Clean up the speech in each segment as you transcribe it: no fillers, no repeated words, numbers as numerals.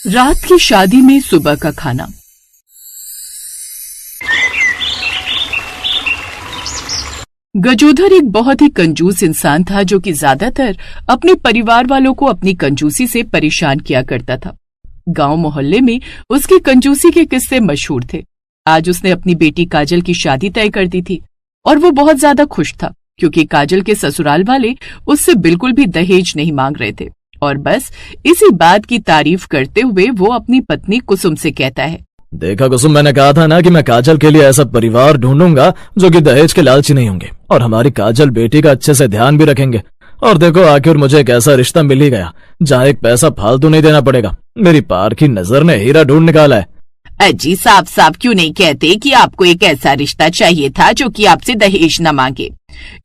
रात की शादी में सुबह का खाना। गजोधर एक बहुत ही कंजूस इंसान था जो कि ज्यादातर अपने परिवार वालों को अपनी कंजूसी से परेशान किया करता था। गांव मोहल्ले में उसकी कंजूसी के किस्से मशहूर थे। आज उसने अपनी बेटी काजल की शादी तय कर दी थी और वो बहुत ज्यादा खुश था क्योंकि काजल के ससुराल वाले उससे बिल्कुल भी दहेज नहीं मांग रहे थे। और बस इसी बात की तारीफ करते हुए वो अपनी पत्नी कुसुम से कहता है, देखा कुसुम, मैंने कहा था ना कि मैं काजल के लिए ऐसा परिवार ढूंढूंगा जो कि दहेज के लालची नहीं होंगे और हमारी काजल बेटी का अच्छे से ध्यान भी रखेंगे। और देखो, आखिर मुझे एक ऐसा रिश्ता मिल ही गया जहाँ एक पैसा फालतू नहीं देना पड़ेगा। मेरी पार की नजर ने हीरा ढूंढ निकाला है। अजी, साफ साफ क्यों नहीं कहते कि आपको एक ऐसा रिश्ता चाहिए था जो कि आपसे दहेज न मांगे,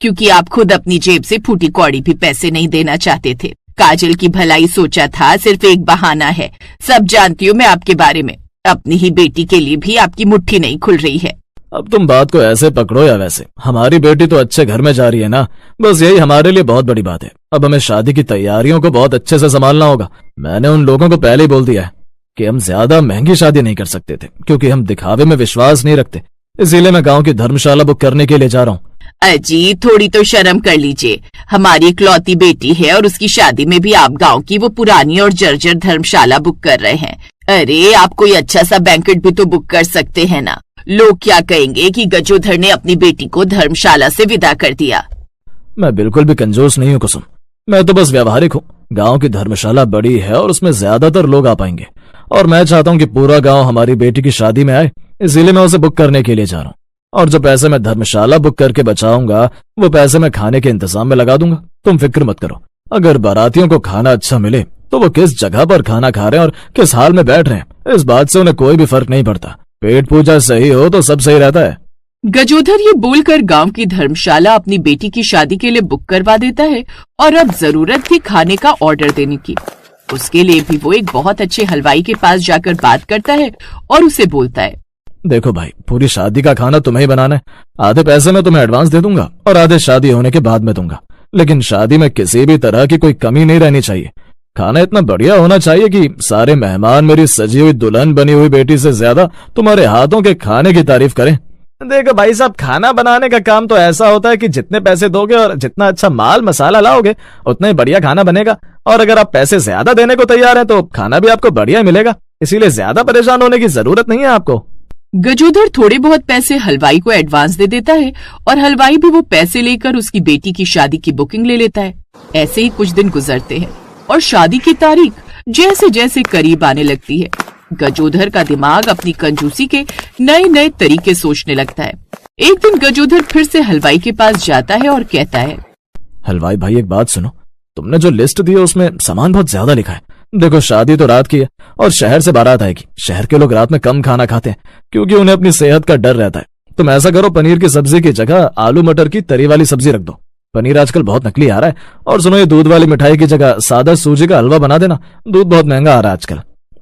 क्योंकि आप खुद अपनी जेब से फूटी कौड़ी भी पैसे नहीं देना चाहते थे। काजल की भलाई सोचा था, सिर्फ एक बहाना है। सब जानती हूँ मैं आपके बारे में। अपनी ही बेटी के लिए भी आपकी मुट्ठी नहीं खुल रही है। अब तुम बात को ऐसे पकड़ो या वैसे, हमारी बेटी तो अच्छे घर में जा रही है ना, बस यही हमारे लिए बहुत बड़ी बात है। अब हमें शादी की तैयारियों को बहुत अच्छे से संभालना होगा। मैंने उन लोगों को पहले ही बोल दिया है कि हम ज्यादा महंगी शादी नहीं कर सकते थे क्योंकि हम दिखावे में विश्वास नहीं रखते। इसीलिए मैं गांव की धर्मशाला बुक करने के लिए जा रहा हूँ। अजी, थोड़ी तो शर्म कर लीजिए। हमारी इकलौती बेटी है और उसकी शादी में भी आप गांव की वो पुरानी और जर्जर धर्मशाला बुक कर रहे हैं। अरे, आप कोई अच्छा सा बैंकेट भी तो बुक कर सकते हैं ना। लोग क्या कहेंगे कि गजोधर ने अपनी बेटी को धर्मशाला से विदा कर दिया। मैं बिल्कुल भी कंजूस नहीं हूँ कुसुम, मैं तो बस व्यावहारिक हूँ। गांव की धर्मशाला बड़ी है और उसमें ज्यादातर लोग आ पाएंगे और मैं चाहता हूँ कि पूरा गांव हमारी बेटी की शादी में आए, इसीलिए मैं उसे बुक करने के लिए जा रहा हूँ। और जो पैसे मैं धर्मशाला बुक करके बचाऊंगा वो पैसे मैं खाने के इंतजाम में लगा दूंगा। तुम फिक्र मत करो। अगर बारातियों को खाना अच्छा मिले तो वो किस जगह पर खाना खा रहे हैं और किस हाल में बैठ रहे हैं, इस बात से उन्हें कोई भी फर्क नहीं पड़ता। पेट पूजा सही हो तो सब सही रहता है। गजोधर ये बोलकर गांव की धर्मशाला अपनी बेटी की शादी के लिए बुक करवा देता है और अब जरूरत थी खाने का ऑर्डर देने की। उसके लिए भी वो एक बहुत अच्छे हलवाई के पास जाकर बात करता है और उसे बोलता है, देखो भाई, पूरी शादी का खाना तुम्हें ही बनाना है। आधे पैसे मैं तुम्हें एडवांस दे दूंगा और आधे शादी होने के बाद में दूंगा, लेकिन शादी में किसी भी तरह की कोई कमी नहीं रहनी चाहिए। खाना इतना बढ़िया होना चाहिए कि सारे मेहमान मेरी सजी हुई दुल्हन बनी हुई बेटी से ज्यादा तुम्हारे हाथों के खाने की तारीफ करें। देखो भाई साहब, खाना बनाने का काम तो ऐसा होता है कि जितने पैसे दोगे और जितना अच्छा माल मसाला लाओगे उतना ही बढ़िया खाना बनेगा। और अगर आप पैसे ज्यादा देने को तैयार हैं तो खाना भी आपको बढ़िया मिलेगा, इसीलिए ज्यादा परेशान होने की जरूरत नहीं है आपको। गजोधर थोड़े बहुत पैसे हलवाई को एडवांस दे देता है और हलवाई भी वो पैसे लेकर उसकी बेटी की शादी की बुकिंग ले लेता है। ऐसे ही कुछ दिन गुजरते हैं और शादी की तारीख जैसे जैसे करीब आने लगती है, गजोधर का दिमाग अपनी कंजूसी के नए नए तरीके सोचने लगता है। एक दिन गजोधर फिर से हलवाई के पास जाता है और कहता है, हलवाई भाई, एक बात सुनो, तुमने जो लिस्ट दी है उसमें सामान बहुत ज्यादा लिखा है। देखो, शादी तो रात की है और शहर से बारात आएगी। शहर के लोग रात में कम खाना खाते हैं क्योंकि उन्हें अपनी सेहत का डर रहता है। तुम ऐसा करो, पनीर की सब्जी की जगह आलू मटर की तरी वाली सब्जी रख दो। पनीर आजकल बहुत नकली आ रहा है। और सुनो, ये दूध वाली मिठाई की जगह सादा सूजी का हलवा बना देना, दूध बहुत महंगा आ रहा है आजकल।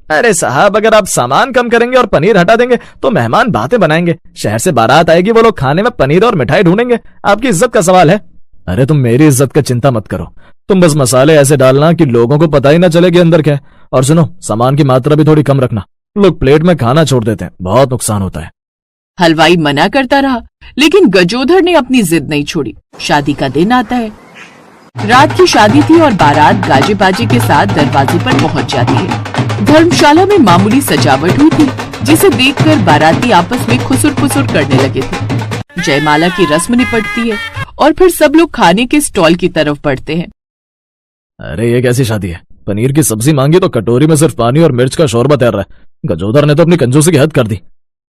अरे साहब, अगर आप सामान कम करेंगे और पनीर हटा देंगे तो मेहमान बातें बनाएंगे। शहर से बारात आएगी, वो लोग खाने में पनीर और मिठाई ढूंढेंगे। आपकी इज्जत का सवाल है। अरे तुम मेरी इज्जत का चिंता मत करो, तुम बस मसाले ऐसे डालना कि लोगों को पता ही ना चले कि अंदर क्या है। और सुनो, सामान की मात्रा भी थोड़ी कम रखना। लोग प्लेट में खाना छोड़ देते हैं, बहुत नुकसान होता है। हलवाई मना करता रहा लेकिन गजोधर ने अपनी जिद नहीं छोड़ी। शादी का दिन आता है। रात की शादी थी और बारात गाजे बाजे के साथ दरवाजे पर पहुंच जाती है। धर्मशाला में मामूली सजावट हुई थी जिसे देखकर बाराती आपस में खुसुर फुसुर करने लगे थे। जयमाला की रस्म निपटती है और फिर सब लोग खाने के स्टॉल की तरफ बढ़ते हैं। अरे ये कैसी शादी है? पनीर की सब्जी मांगी तो कटोरी में सिर्फ पानी और मिर्च का शोरबा तैर रहा है। गजोधर ने तो अपनी कंजूसी की हद कर दी।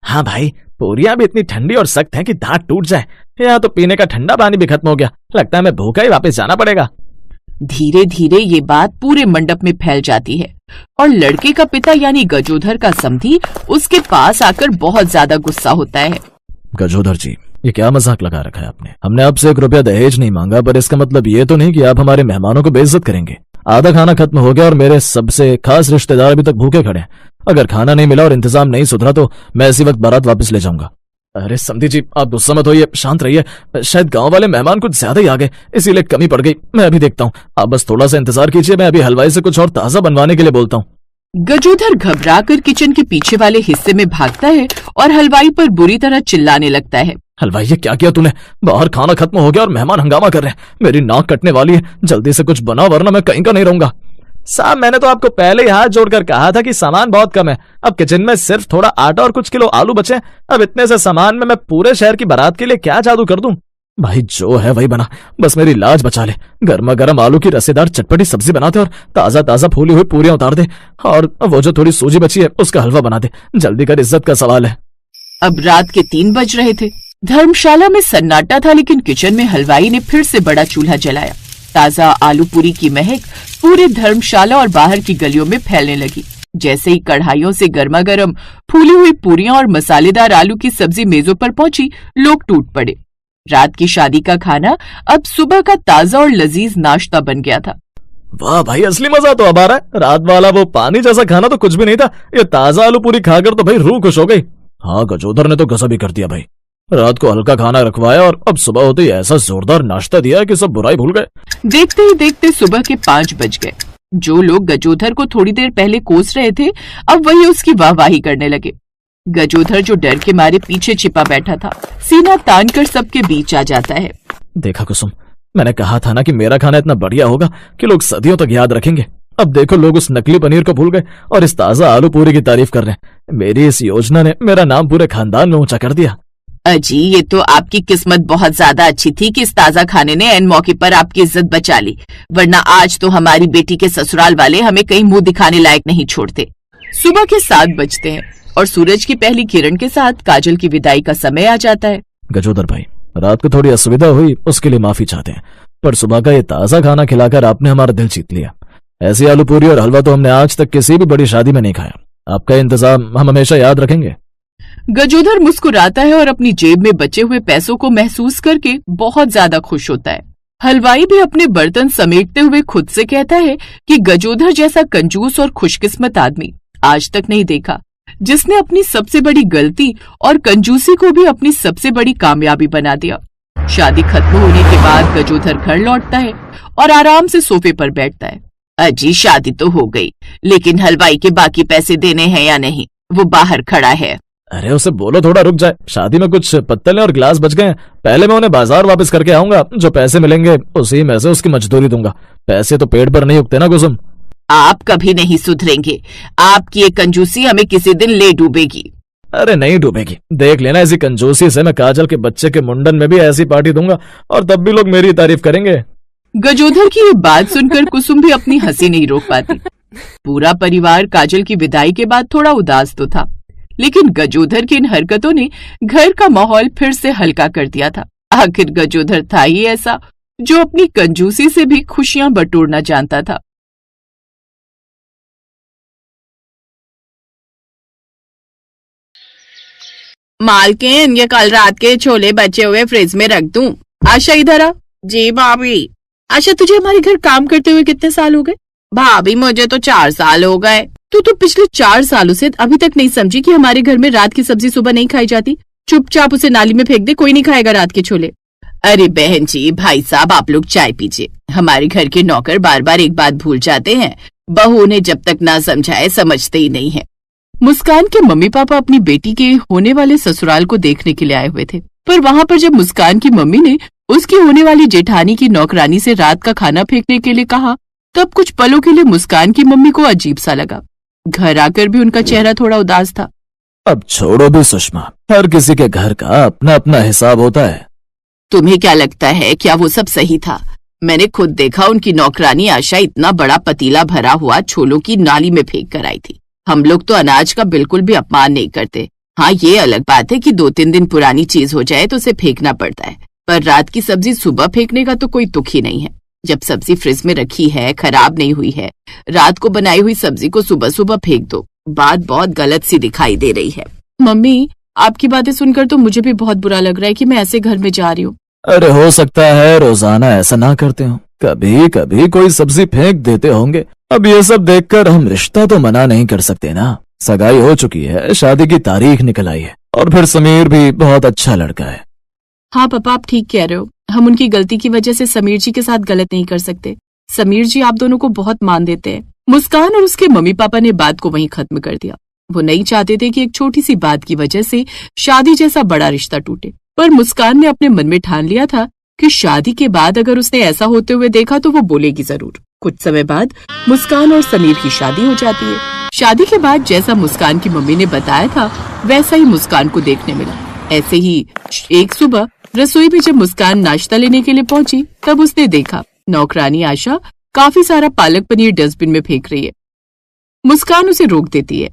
हाँ भाई, पूरियां भी इतनी ठंडी और सख्त हैं कि दांत टूट जाए। यहाँ तो पीने का ठंडा पानी भी खत्म हो गया। लगता है मैं भूखा ही वापस जाना पड़ेगा। धीरे धीरे ये बात पूरे मंडप में फैल जाती है और लड़के का पिता यानी गजोधर का समधी उसके पास आकर बहुत ज्यादा गुस्सा होता है। गजोधर जी, ये क्या मजाक लगा रखा है आपने? हमने आपसे 1 रुपया दहेज नहीं मांगा, पर इसका मतलब ये तो नहीं कि आप हमारे मेहमानों को बेइज्जत करेंगे। आधा खाना खत्म हो गया और मेरे सबसे खास रिश्तेदार अभी तक भूखे खड़े हैं। अगर खाना नहीं मिला और इंतजाम नहीं सुधरा तो मैं इसी वक्त बारात वापस ले जाऊंगा। अरे समधी जी, आप गुस्सा मत होइए, शांत रहिए। शायद गांव वाले मेहमान कुछ ज्यादा ही आ गए, इसीलिए कमी पड़ गई। मैं अभी देखता हूँ, आप बस थोड़ा सा इंतजार कीजिए। मैं अभी हलवाई से कुछ और ताजा बनवाने के लिए बोलता हूँ। गजोधर घबराकर किचन के पीछे वाले हिस्से में भागता है और हलवाई पर बुरी तरह चिल्लाने लगता है। हलवाई, ये क्या किया तूने? बाहर खाना खत्म हो गया और मेहमान हंगामा कर रहे हैं। मेरी नाक कटने वाली है, जल्दी से कुछ बना वरना मैं कहीं का नहीं रहूंगा। साहब, मैंने तो आपको पहले ही हाथ जोड़कर कहा था कि सामान बहुत कम है। अब किचन में सिर्फ थोड़ा आटा और कुछ किलो आलू बचे। अब इतने से सामान में मैं पूरे शहर की बारात के लिए क्या जादू कर दूं? भाई, जो है वही बना, बस मेरी लाज बचा ले। गर्मा गर्म आलू की रसेदार चटपटी सब्जी बनाते और ताजा ताजा फूली हुई पूरियां उतार दे, और वो जो थोड़ी सूजी बची है उसका हलवा बना दे। जल्दी कर, इज्जत का सवाल है। अब रात के 3 बज रहे थे। धर्मशाला में सन्नाटा था, लेकिन किचन में हलवाई ने फिर से बड़ा चूल्हा जलाया। ताजा आलू पूरी की महक पूरे धर्मशाला और बाहर की गलियों में फैलने लगी। जैसे ही कढ़ाइयों से गर्मा गर्म फूली हुई पूरियां और मसालेदार आलू की सब्जी मेजों पर पहुंची, लोग टूट पड़े। रात की शादी का खाना अब सुबह का ताजा और लजीज नाश्ता बन गया था। वाह भाई, असली मजा तो अब आ रहा है। रात वाला वो पानी जैसा खाना तो कुछ भी नहीं था। ये ताजा आलू पूरी खाकर तो भाई रूह खुश हो गई। हाँ, गजोधर ने तो गजब ही कर दिया भाई। रात को हल्का खाना रखवाया और अब सुबह होते ही ऐसा जोरदार नाश्ता दिया कि सब बुराई भूल गए। देखते ही देखते सुबह के 5 बज गए। जो लोग गजोधर को थोड़ी देर पहले कोस रहे थे, अब वही उसकी वाहवाही करने लगे। गजोधर, जो डर के मारे पीछे छिपा बैठा था, सीना तान कर सबके बीच आ जाता है। देखा कुसुम, मैंने कहा था ना कि मेरा खाना इतना बढ़िया होगा कि लोग सदियों तक याद रखेंगे। अब देखो, लोग उस नकली पनीर को भूल गए और इस ताजा आलू पूरी की तारीफ कर रहे हैं। मेरी इस योजना ने मेरा नाम पूरे खानदान में ऊंचा कर दिया। अजी, ये तो आपकी किस्मत बहुत ज्यादा अच्छी थी कि इस ताजा खाने ने एन मौके पर आपकी इज्जत बचा ली, वरना आज तो हमारी बेटी के ससुराल वाले हमें कहीं मुंह दिखाने लायक नहीं छोड़ते। सुबह के 7 बजते हैं और सूरज की पहली किरण के साथ काजल की विदाई का समय आ जाता है। गजोदर भाई, रात को थोड़ी असुविधा हुई, उसके लिए माफी चाहते हैं, पर सुबह का ये ताजा खाना खिलाकर आपने हमारा दिल जीत लिया। ऐसी आलू पूरी और हलवा तो हमने आज तक किसी भी बड़ी शादी में नहीं खाया। आपका इंतजाम हम हमेशा याद रखेंगे। गजोधर मुस्कुराता है और अपनी जेब में बचे हुए पैसों को महसूस करके बहुत ज्यादा खुश होता है। हलवाई भी अपने बर्तन समेटते हुए खुद से कहता है कि गजोधर जैसा कंजूस और खुशकिस्मत आदमी आज तक नहीं देखा, जिसने अपनी सबसे बड़ी गलती और कंजूसी को भी अपनी सबसे बड़ी कामयाबी बना दिया। शादी खत्म होने के बाद गजोधर घर लौटता है और आराम से सोफे पर बैठता है। अजी, शादी तो हो गई, लेकिन हलवाई के बाकी पैसे देने हैं या नहीं? वो बाहर खड़ा है। अरे उसे बोलो थोड़ा रुक जाए। शादी में कुछ पत्तलें और गिलास बच गए हैं, पहले मैं उन्हें बाजार वापस करके आऊंगा। जो पैसे मिलेंगे उसी में से उसकी मजदूरी दूंगा। पैसे तो पेट पर नहीं उगते ना कुसुम। आप कभी नहीं सुधरेंगे। आपकी ये कंजूसी हमें किसी दिन ले डूबेगी। अरे नहीं डूबेगी, देख लेना। ऐसी कंजूसी से मैं काजल के बच्चे के मुंडन में भी ऐसी पार्टी दूंगा और तब भी लोग मेरी तारीफ करेंगे। गजोधर की ये बात सुनकर कुसुम भी अपनी हंसी नहीं रोक पाती। पूरा परिवार काजल की विदाई के बाद थोड़ा उदास तो था, लेकिन गजोधर की इन हरकतों ने घर का माहौल फिर से हल्का कर दिया था। आखिर गजोधर था ही ऐसा जो अपनी कंजूसी से भी खुशियां बटोरना जानता था। मालकिन, ये कल रात के छोले बचे हुए फ्रिज में रख दूं? आशा, इधर आ। जी भाभी। आशा, तुझे हमारे घर काम करते हुए कितने साल हो गए? भाभी, मुझे तो 4 साल हो गए। तू तो पिछले 4 सालों से अभी तक नहीं समझी कि हमारे घर में रात की सब्जी सुबह नहीं खाई जाती। चुपचाप उसे नाली में फेंक दे, कोई नहीं खाएगा रात के छोले। अरे बहन जी, भाई साहब, आप लोग चाय पीजिए। हमारे घर के नौकर बार बार एक बात भूल जाते हैं, बहू उन्हें जब तक ना समझाए समझते ही नहीं है। मुस्कान के मम्मी पापा अपनी बेटी के होने वाले ससुराल को देखने के लिए आए हुए थे, पर वहाँ पर जब मुस्कान की मम्मी ने उसकी होने वाली जेठानी की नौकरानी से रात का खाना फेंकने के लिए कहा, तब कुछ पलों के लिए मुस्कान की मम्मी को अजीब सा लगा। घर आकर भी उनका चेहरा थोड़ा उदास था। अब छोड़ो भी सुषमा, हर किसी के घर का अपना अपना हिसाब होता है। तुम्हें क्या लगता है, क्या वो सब सही था? मैंने खुद देखा, उनकी नौकरानी आशा इतना बड़ा पतीला भरा हुआ छोलों की नाली में फेंक कर आई थी। हम लोग तो अनाज का बिल्कुल भी अपमान नहीं करते। हाँ, ये अलग बात है कि 2-3 दिन पुरानी चीज हो जाए तो उसे फेंकना पड़ता है, पर रात की सब्जी सुबह फेंकने का तो कोई तुक ही नहीं है। जब सब्जी फ्रिज में रखी है, खराब नहीं हुई है, रात को बनाई हुई सब्जी को सुबह सुबह फेंक दो। बात बहुत गलत सी दिखाई दे रही है। मम्मी, आपकी बातें सुनकर तो मुझे भी बहुत बुरा लग रहा है कि मैं ऐसे घर में जा रही हूँ। अरे हो सकता है रोजाना ऐसा ना करते हो, कभी कभी कोई सब्जी फेंक देते होंगे। अब ये सब देखकर हम रिश्ता तो मना नहीं कर सकते ना। सगाई हो चुकी है, शादी की तारीख निकल आई है, और फिर समीर भी बहुत अच्छा लड़का है। हाँ पापा, आप ठीक कह रहे हो। हम उनकी गलती की वजह से समीर जी के साथ गलत नहीं कर सकते। समीर जी आप दोनों को बहुत मान देते हैं। मुस्कान और उसके मम्मी पापा ने बात को वहीं खत्म कर दिया। वो नहीं चाहते थे कि एक छोटी सी बात की वजह से शादी जैसा बड़ा रिश्ता टूटे, पर मुस्कान ने अपने मन में ठान लिया था कि शादी के बाद अगर उसने ऐसा होते हुए देखा तो वो बोलेगी जरूर। कुछ समय बाद मुस्कान और समीर की शादी हो जाती है। शादी के बाद जैसा मुस्कान की मम्मी ने बताया था वैसा ही मुस्कान को देखने मिला। ऐसे ही एक सुबह रसोई में जब मुस्कान नाश्ता लेने के लिए पहुंची तब उसने देखा नौकरानी आशा काफी सारा पालक पनीर डस्टबिन में फेंक रही है। मुस्कान उसे रोक देती है।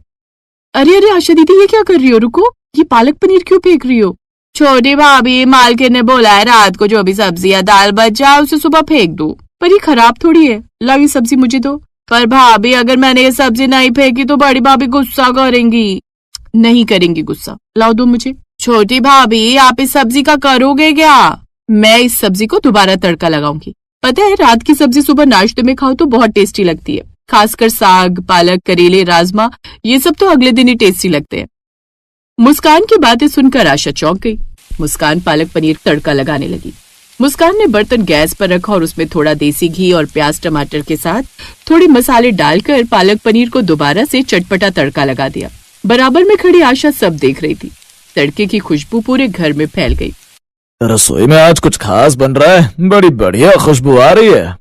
अरे अरे आशा दीदी, ये क्या कर रही हो? रुको, ये पालक पनीर क्यों फेंक रही हो? छोटी भाभी, मालकिन ने बोला है रात को जो भी सब्जी या दाल बच जाए उसे सुबह फेंक दो। पर ये खराब थोड़ी है, लाओ ये सब्जी मुझे दो। पर भाभी, अगर मैंने ये सब्जी नहीं फेंकी तो बड़ी भाभी गुस्सा करेंगी। नहीं करेंगी गुस्सा, लाओ दो मुझे। छोटी भाभी, आप इस सब्जी का करोगे क्या? मैं इस सब्जी को दोबारा तड़का लगाऊंगी। पता है, रात की सब्जी सुबह नाश्ते में खाओ तो बहुत टेस्टी लगती है, खासकर साग, पालक, करेले, राजमा, ये सब तो अगले दिन ही टेस्टी लगते हैं। मुस्कान की बातें सुनकर आशा चौंक गई। मुस्कान पालक पनीर तड़का लगाने लगी। मुस्कान ने बर्तन गैस पर रखा और उसमें थोड़ा देसी घी और प्याज टमाटर के साथ थोड़े मसाले डालकर पालक पनीर को दोबारा से चटपटा तड़का लगा दिया। बराबर में खड़ी आशा सब देख रही थी। तड़के की खुशबू पूरे घर में फैल गई। रसोई में आज कुछ खास बन रहा है, बड़ी बढ़िया खुशबू आ रही है।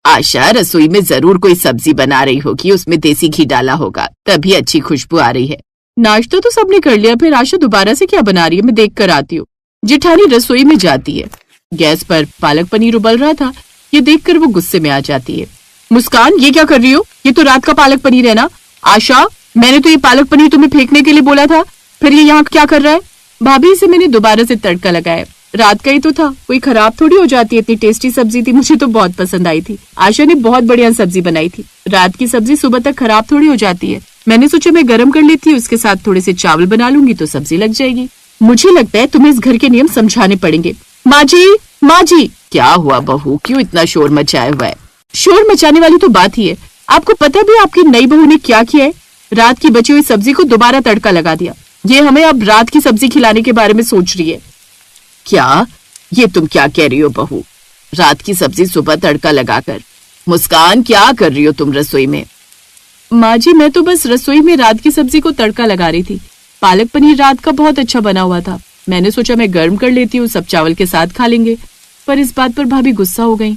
आशा, रसोई में जरूर कोई सब्जी बना रही होगी, उसमें देसी घी डाला होगा, तभी अच्छी खुशबू आ रही है। नाश्ता तो सबने कर लिया, फिर आशा दोबारा से क्या बना रही है, मैं देख कर आती हूँ। जेठानी रसोई में जाती है। गैस पर पालक पनीर उबल रहा था, ये देखकर वो गुस्से में आ जाती है। मुस्कान, ये क्या कर रही हो? ये तो रात का पालक पनीर है ना? आशा, मैंने तो ये पालक पनीर तुम्हें फेंकने के लिए बोला था, फिर ये यहाँ क्या कर रहा है? भाभी, इसे मैंने दोबारा से तड़का लगाया, रात का ही तो था, कोई खराब थोड़ी हो जाती है। इतनी टेस्टी सब्जी थी, मुझे तो बहुत पसंद आई थी। आशा ने बहुत बढ़िया सब्जी बनाई थी। रात की सब्जी सुबह तक खराब थोड़ी हो जाती है। मैंने सोचा मैं गरम कर लेती हूँ, उसके साथ थोड़े से चावल बना लूंगी तो सब्जी लग जाएगी। मुझे लगता है तुम्हें इस घर के नियम समझाने पड़ेंगे। माँ जी, माँ जी। क्या हुआ बहू, क्यों इतना शोर मचाया हुआ है? शोर मचाने वाली तो बात ही है। आपको पता भी आपकी नई बहू ने क्या किया है? रात की बची हुई सब्जी को दोबारा तड़का लगा दिया। ये हमें अब रात की सब्जी खिलाने के बारे में सोच रही है। क्या? ये तुम क्या कह रही हो बहू? रात की सब्जी सुबह तड़का लगाकर? मुस्कान, क्या कर रही हो तुम रसोई में? माँ जी, मैं तो बस रसोई में रात की सब्जी को तड़का लगा रही थी। पालक पनीर रात का बहुत अच्छा बना हुआ था, मैंने सोचा मैं गर्म कर लेती हूँ, सब चावल के साथ खा लेंगे। पर इस बात पर भाभी गुस्सा हो गई।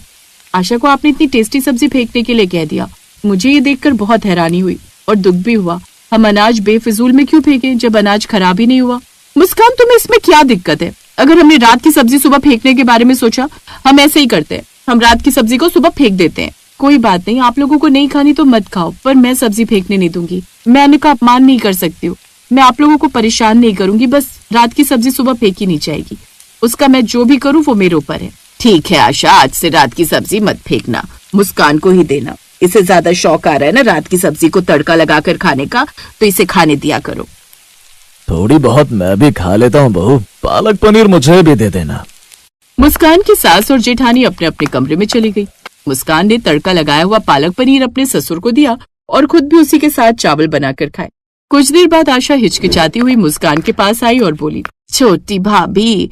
आशा को आपने इतनी टेस्टी सब्जी फेंकने के लिए कह दिया। मुझे ये देखकर बहुत हैरानी हुई और दुख भी हुआ। हम अनाज बेफिजूल में क्यों फेंके जब अनाज खराब ही नहीं हुआ? मुस्कान, तुम्हें इसमें क्या दिक्कत है? अगर हमने रात की सब्जी सुबह फेंकने के बारे में सोचा, हम ऐसे ही करते हैं, हम रात की सब्जी को सुबह फेंक देते हैं। कोई बात नहीं, आप लोगों को नहीं खानी तो मत खाओ, पर मैं सब्जी फेंकने नहीं दूंगी। मैं अन्न का अपमान नहीं कर सकती हूँ। मैं आप लोगों को परेशान नहीं करूंगी, बस रात की सब्जी सुबह फेंकी नहीं जाएगी। उसका मैं जो भी करूँ वो मेरे ऊपर है। ठीक है आशा, आज से रात की सब्जी मत फेंकना, मुस्कान को ही देना। इसे ज्यादा शौक आ रहा है ना रात की सब्जी को तड़का लगाकर खाने का, तो इसे खाने दिया करो। थोड़ी बहुत मैं भी खा लेता हूँ बहू, पालक पनीर मुझे भी दे देना। मुस्कान की सास और जेठानी अपने अपने कमरे में चली गई। मुस्कान ने तड़का लगाया हुआ पालक पनीर अपने ससुर को दिया और खुद भी उसी के साथ चावल बनाकर खाए। कुछ देर बाद आशा हिचकिचाती हुई मुस्कान के पास आई और बोली, छोटी भाभी,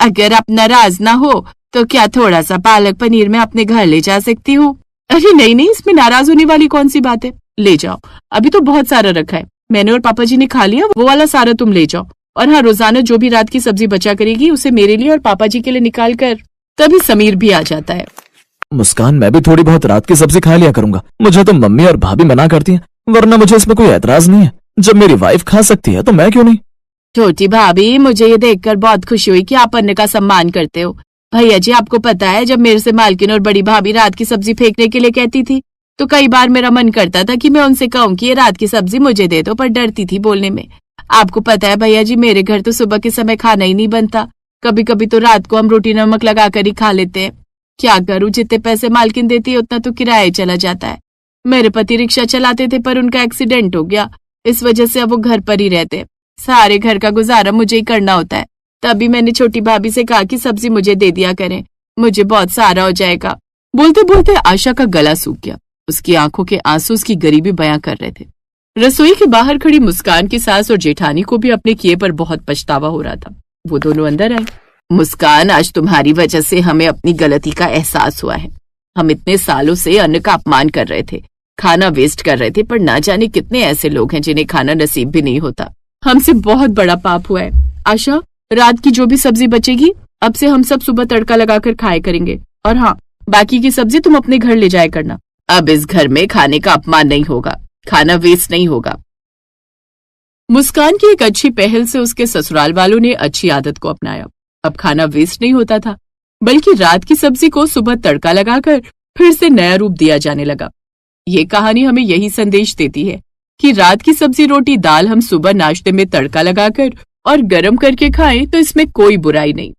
अगर आप नाराज ना हो तो क्या थोड़ा सा पालक पनीर मैं अपने घर ले जा सकती हूँ? अरे नहीं नहीं, इसमें नाराज होने वाली कौन सी बात है, ले जाओ। अभी तो बहुत सारा रखा है, मैंने और पापा जी ने खा लिया, वो वाला सारा तुम ले जाओ। और हाँ, रोजाना जो भी रात की सब्जी बचा करेगी उसे मेरे लिए और पापा जी के लिए निकाल कर। तभी समीर भी आ जाता है। मुस्कान, मैं भी थोड़ी बहुत रात की सब्जी खा लिया करूंगा, मुझे तो मम्मी और भाभी मना करती हैं, वरना मुझे इसमें कोई एतराज नहीं है। जब मेरी वाइफ खा सकती है तो मैं क्यों नहीं? छोटी भाभी, मुझे ये देखकर बहुत खुशी हुई कि आप अन्न का सम्मान करते हो। भैया जी, आपको पता है जब मेरे से मालकिन और बड़ी भाभी रात की सब्जी फेंकने के लिए कहती थी तो कई बार मेरा मन करता था कि मैं उनसे कहूँ कि ये रात की सब्जी मुझे दे दो, पर डरती थी बोलने में। आपको पता है भैया जी, मेरे घर तो सुबह के समय खाना ही नहीं बनता, कभी कभी तो रात को हम रोटी नमक लगाकर ही खा लेते हैं। क्या करूँ, जितने पैसे मालकिन देती है उतना तो किराया चला जाता है। मेरे पति रिक्शा चलाते थे पर उनका एक्सीडेंट हो गया, इस वजह से अब वो घर पर ही रहते। सारे घर का गुजारा मुझे ही करना होता है। तभी मैंने छोटी भाभी से कहा कि सब्जी मुझे दे दिया करें, मुझे बहुत सारा हो जाएगा। बोलते बोलते आशा का गला सूख गया। उसकी आंखों के आंसू उसकी गरीबी बयां कर रहे थे। रसोई के बाहर खड़ी मुस्कान की सास और जेठानी को भी अपने किए पर बहुत पछतावा हो रहा था। वो दोनों अंदर आए। मुस्कान, आज तुम्हारी वजह से हमें अपनी गलती का एहसास हुआ है। हम इतने सालों से अन्न का अपमान कर रहे थे, खाना वेस्ट कर रहे थे, पर ना जाने कितने ऐसे लोग हैं जिन्हें खाना नसीब भी नहीं होता। हमसे बहुत बड़ा पाप हुआ है। आशा, रात की जो भी सब्जी बचेगी अब से हम सब सुबह तड़का लगाकर खाए करेंगे, और हाँ, बाकी की सब्जी तुम अपने घर ले जाया करना। अब इस घर में खाने का अपमान नहीं होगा, खाना वेस्ट नहीं होगा। मुस्कान की एक अच्छी पहल से उसके ससुराल वालों ने अच्छी आदत को अपनाया। अब खाना वेस्ट नहीं होता था, बल्कि रात की सब्जी को सुबह तड़का लगाकर फिर से नया रूप दिया जाने लगा। ये कहानी हमें यही संदेश देती है कि रात की सब्जी, रोटी, दाल हम सुबह नाश्ते में तड़का लगाकर और गर्म करके खाएं तो इसमें कोई बुराई नहीं।